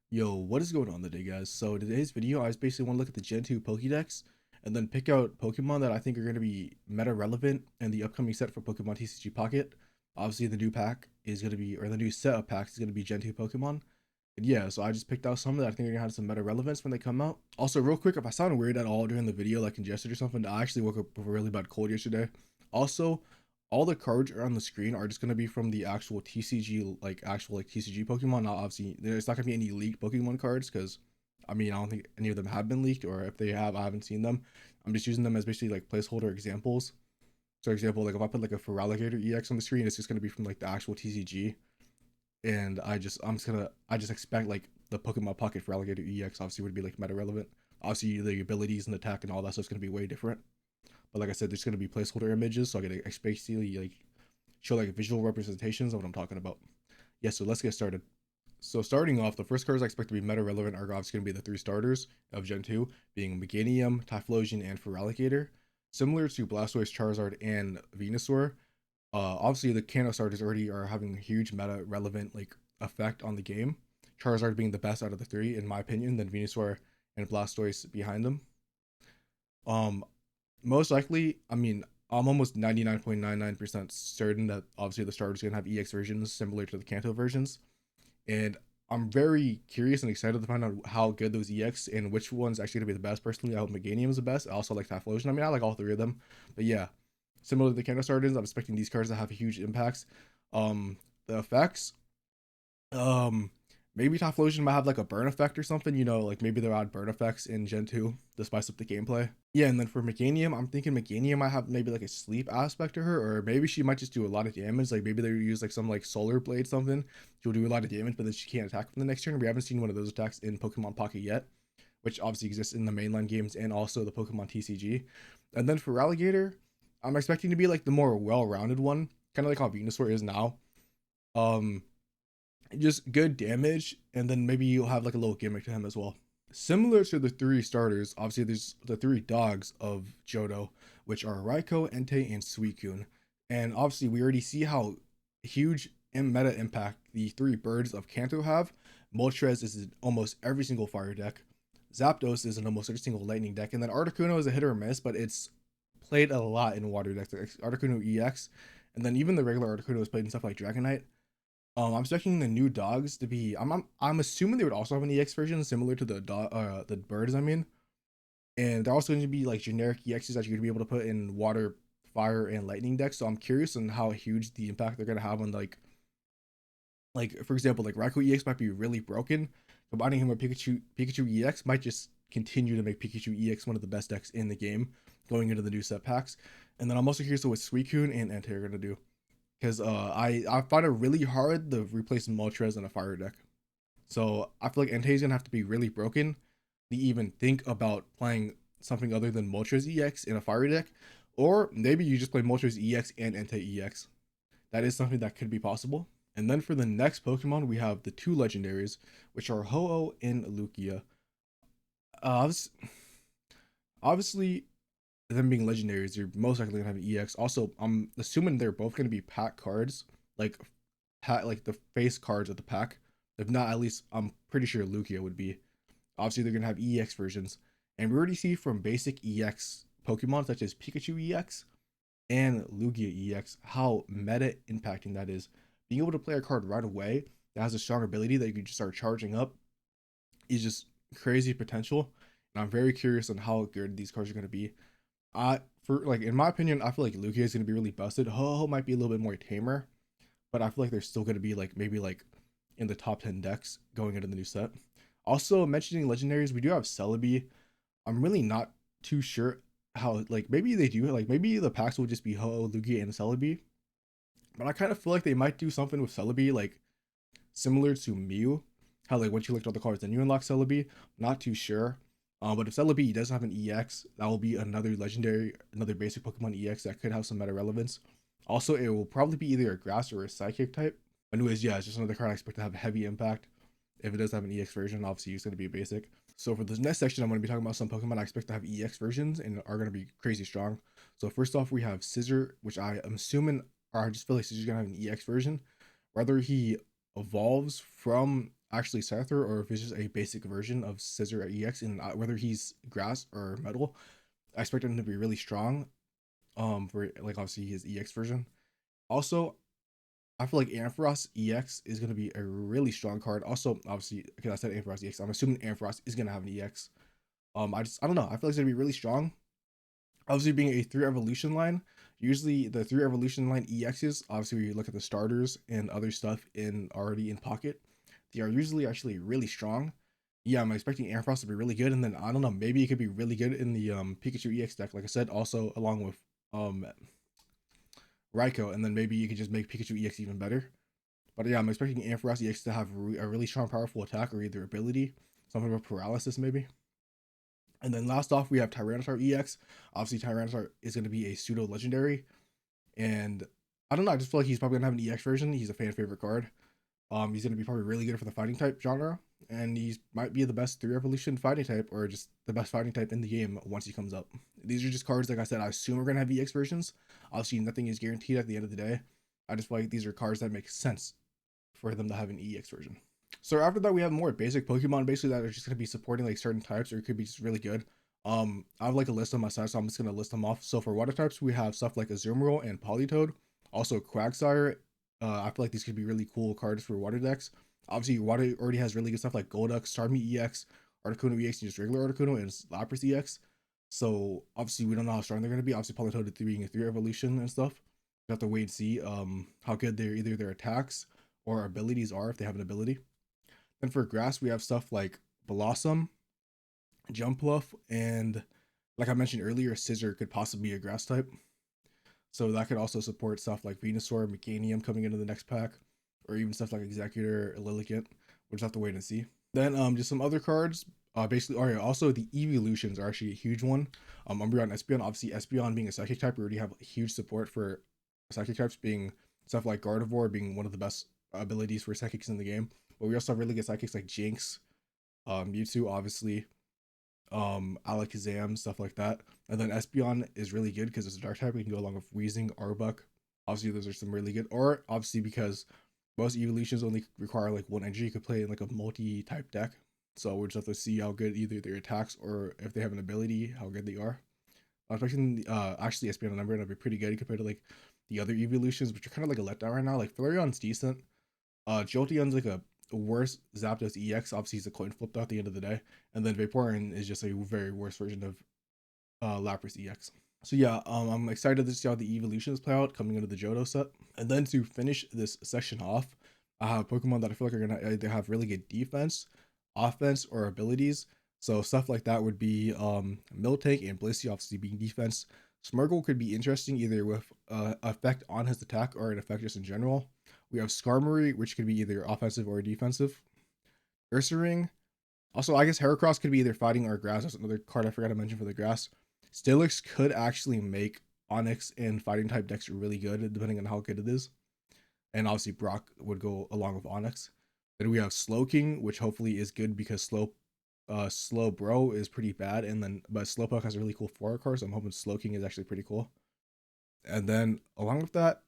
Yo, what is going on today, guys? So today's video, I just basically want to look at the Gen 2 Pokédex and then pick out Pokemon that I think are going to be meta relevant in the upcoming set for Pokemon TCG Pocket. Obviously, the new pack is going to be, or the new set of packs is going to be Gen 2 Pokemon. And yeah, so I just picked out some that I think are going to have some meta relevance when they come out. Also, real quick, if I sound weird at all during the video, like congested or something, I actually woke up with a really bad cold yesterday. Also, all the cards are on the screen are just going to be from the actual TCG, like actual like TCG Pokemon. Not obviously, there's not going to be any leaked Pokemon cards because I mean, I don't think any of them have been leaked, or if they have, I haven't seen them. I'm just using them as basically like placeholder examples. So, for example, like if I put like a Feraligatr EX on the screen, it's just going to be from like the actual TCG. And I just expect like the Pokemon Pocket Feraligatr EX obviously would be like meta relevant. Obviously, the abilities and attack and all that stuff's going to be way different. But like I said, there's going to be placeholder images, so I get to basically like show like visual representations of what I'm talking about. Yeah, so let's get started. So starting off, the first cards I expect to be meta relevant are obviously going to be the three starters of Gen 2, being Meganium, Typhlosion, and Feraligatr. Similar to Blastoise, Charizard, and Venusaur, obviously the Kanto starters already are having a huge meta relevant like effect on the game. Charizard being the best out of the three, in my opinion, then Venusaur and Blastoise behind them. Um, Most likely, I mean, I'm almost 99.99% certain that obviously the starters are gonna have EX versions similar to the Kanto versions, and I'm very curious and excited to find out how good those EX and which one's actually gonna be the best. Personally, I hope Meganium is the best. I also like Typhlosion. I mean, I like all three of them, but yeah, similar to the Kanto starters, I'm expecting these cards to have huge impacts. The effects, um, maybe Typhlosion might have like a burn effect or something. You know, like maybe they'll add burn effects in Gen 2 to spice up the gameplay. Yeah, and then for Meganium, I'm thinking Meganium might have maybe like a sleep aspect to her, or maybe she might just do a lot of damage. Like maybe they use like some like solar blade something. She'll do a lot of damage, but then she can't attack from the next turn. We haven't seen one of those attacks in Pokemon Pocket yet, which obviously exists in the mainline games and also the Pokemon TCG. And then for Alligator, I'm expecting to be like the more well-rounded one, kind of like how Venusaur is now. Um, just good damage, and then maybe you'll have like a little gimmick to him as well. Similar to the three starters, obviously there's the three dogs of Johto, which are Raikou, Entei, and Suicune. And obviously we already see how huge and meta impact the three birds of Kanto have. Moltres is in almost every single fire deck. Zapdos is in almost every single lightning deck, and then Articuno is a hit or miss, but it's played a lot in water decks, like Articuno EX, and then even the regular Articuno is played in stuff like Dragonite. I'm expecting the new dogs to be. I'm assuming they would also have an EX version similar to the birds. I mean, and they're also going to be like generic EXs that you're going to be able to put in water, fire, and lightning decks. So I'm curious on how huge the impact they're going to have on like for example, like Raikou EX might be really broken. Combining him with Pikachu EX might just continue to make Pikachu EX one of the best decks in the game going into the new set packs. And then I'm also curious what Suicune and Entei are going to do because I find it really hard to replace Moltres in a fire deck. So I feel like Entei's gonna have to be really broken to even think about playing something other than Moltres EX in a fire deck, or maybe you just play Moltres EX and Entei EX. That is something that could be possible. And then for the next Pokemon, we have the two legendaries, which are Ho-Oh and Lugia. Uh, Obviously, them being legendaries, you're most likely gonna have an EX. Also, I'm assuming they're both gonna be pack cards, like like the face cards of the pack. If not, at least I'm pretty sure Lugia would be. Obviously, they're gonna have EX versions, and we already see from basic EX Pokemon such as Pikachu EX and Lugia EX how meta impacting that is. Being able to play a card right away that has a strong ability that you can just start charging up is just crazy potential. And I'm very curious on how good these cards are gonna be. For like in my opinion, I feel like Lugia is gonna be really busted. Ho might be a little bit more tamer, but I feel like they're still gonna be like maybe like in the top 10 decks going into the new set. Also, mentioning legendaries, we do have Celebi. I'm really not too sure how like maybe they do like maybe the packs will just be Ho, Lugia, and Celebi. But I kind of feel like they might do something with Celebi like similar to Mew. How like once you looked at the cards, then you unlock Celebi. Not too sure. But if Celebi does have an EX, that will be another legendary, another basic Pokemon EX that could have some meta relevance. Also, it will probably be either a grass or a psychic type. Anyways, yeah, it's just another card I expect to have heavy impact. If it does have an EX version, obviously it's going to be a basic. So for this next section, I'm going to be talking about some Pokemon I expect to have EX versions and are going to be crazy strong. So first off, we have Scissor, which I am assuming, or I just feel like Scissor's going to have an EX version. Whether he evolves from actually Scyther or if it's just a basic version of Scissor at EX, and whether he's grass or metal, I expect him to be really strong. For like obviously his EX version. Also, I feel like Ampharos EX is gonna be a really strong card. Also, obviously, because I said Ampharos EX, I'm assuming Ampharos is gonna have an EX. I don't know. I feel like it's gonna be really strong. Obviously, being a 3 evolution line, usually the 3 evolution line EXs, obviously when you look at the starters and other stuff in already in pocket, they are usually actually really strong. Yeah, I'm expecting Ampharos to be really good, and then I don't know, maybe it could be really good in the Pikachu EX deck, like I said, also along with um Raikou, and then maybe you could just make Pikachu EX even better. But yeah, I'm expecting Ampharos EX to have a really strong, powerful attack or either ability, something about paralysis maybe. And then last off, we have Tyranitar EX. Obviously, Tyranitar is going to be a pseudo legendary, and I don't know. I just feel like he's probably gonna have an EX version. He's a fan favorite card. He's gonna be probably really good for the fighting type genre, and he might be the best 3 evolution fighting type, or just the best fighting type in the game once he comes up. These are just cards, like I said, I assume we're gonna have EX versions. Obviously, nothing is guaranteed at the end of the day. I just feel like these are cards that make sense for them to have an EX version. So after that, we have more basic Pokemon, basically that are just gonna be supporting like certain types, or it could be just really good. I have like a list on my side, so I'm just gonna list them off. So for water types, we have stuff like Azumarill and Politoed. Also Quagsire. I feel like these could be really cool cards for water decks. Obviously, water already has really good stuff like Golduck, Starmie EX, Articuno EX, and just regular Articuno, and Lapras EX. So obviously, we don't know how strong they're gonna be. Obviously, Politoed being a 3 evolution and stuff. We have to wait and see how good their attacks or abilities are if they have an ability. Then for grass, we have stuff like Blossom, Jumpluff, and like I mentioned earlier, Scissor could possibly be a grass type. So that could also support stuff like Venusaur, Meganium coming into the next pack, or even stuff like Executor, Lilligant. We'll just have to wait and see. Then just some other cards. Basically, oh yeah, also the evolutions are actually a huge one. Umbreon, Espeon, obviously Espeon being a psychic type, we already have huge support for psychic types, being stuff like Gardevoir being one of the best abilities for psychics in the game. But we also have really good psychics like Jinx, Mewtwo, obviously, Alakazam, stuff like that. And then Espeon is really good because it's a dark type. We can go along with Weezing, Arbok. Obviously, those are some really good. Or obviously because most evolutions only require like one energy, you could play in like a multi-type deck. So we'll just have to see how good either their attacks or if they have an ability, how good they are. I'm expecting actually Espeon and Umbreon to be pretty good compared to like the other evolutions, which are kind of like a letdown right now. Like Flareon's decent. Jolteon's like a worse Zapdos EX. Obviously, he's a coin flip at the end of the day. And then Vaporeon is just a very worse version of Lapras EX. So yeah, I'm excited to see how the evolutions play out coming into the Johto set. And then to finish this section off, I have Pokemon that I feel like are gonna either have really good defense, offense, or abilities. So stuff like that would be Miltank and Blissey obviously being defense. Smeargle could be interesting either with effect on his attack or an effect just in general. We have Skarmory, which could be either offensive or defensive. Ursaring. Also, I guess Heracross could be either fighting or grass. That's another card I forgot to mention for the grass. Steelix could actually make Onyx and fighting type decks really good, depending on how good it is. And obviously, Brock would go along with Onyx. Then we have Slowking, which hopefully is good because Slowbro is pretty bad, and then but Slowpoke has a really cool 4 card, so I'm hoping Slowking is actually pretty cool. And then along with that,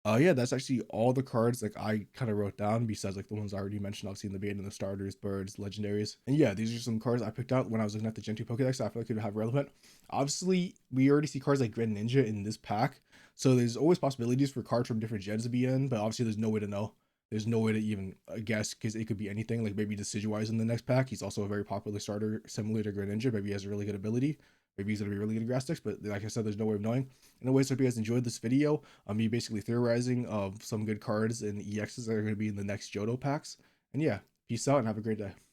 yeah, that's actually all the cards like I kind of wrote down besides like the ones I already mentioned, obviously in the beginning, the starters, birds, legendaries. And yeah, these are some cards I picked out when I was looking at the Gen 2 Pokédex I feel like could have relevant. Obviously, we already see cards like Greninja in this pack, so there's always possibilities for cards from different gens to be in, but obviously there's no way to know. There's no way to even guess because it could be anything. Like maybe Decidueye in the next pack. He's also a very popular starter, similar to Greninja. Maybe he has a really good ability. Maybe he's gonna be really good at grass decks, but like I said, there's no way of knowing. Anyways, hope you guys enjoyed this video. Me basically theorizing of some good cards and EXs that are going to be in the next Johto packs. And yeah, peace out and have a great day.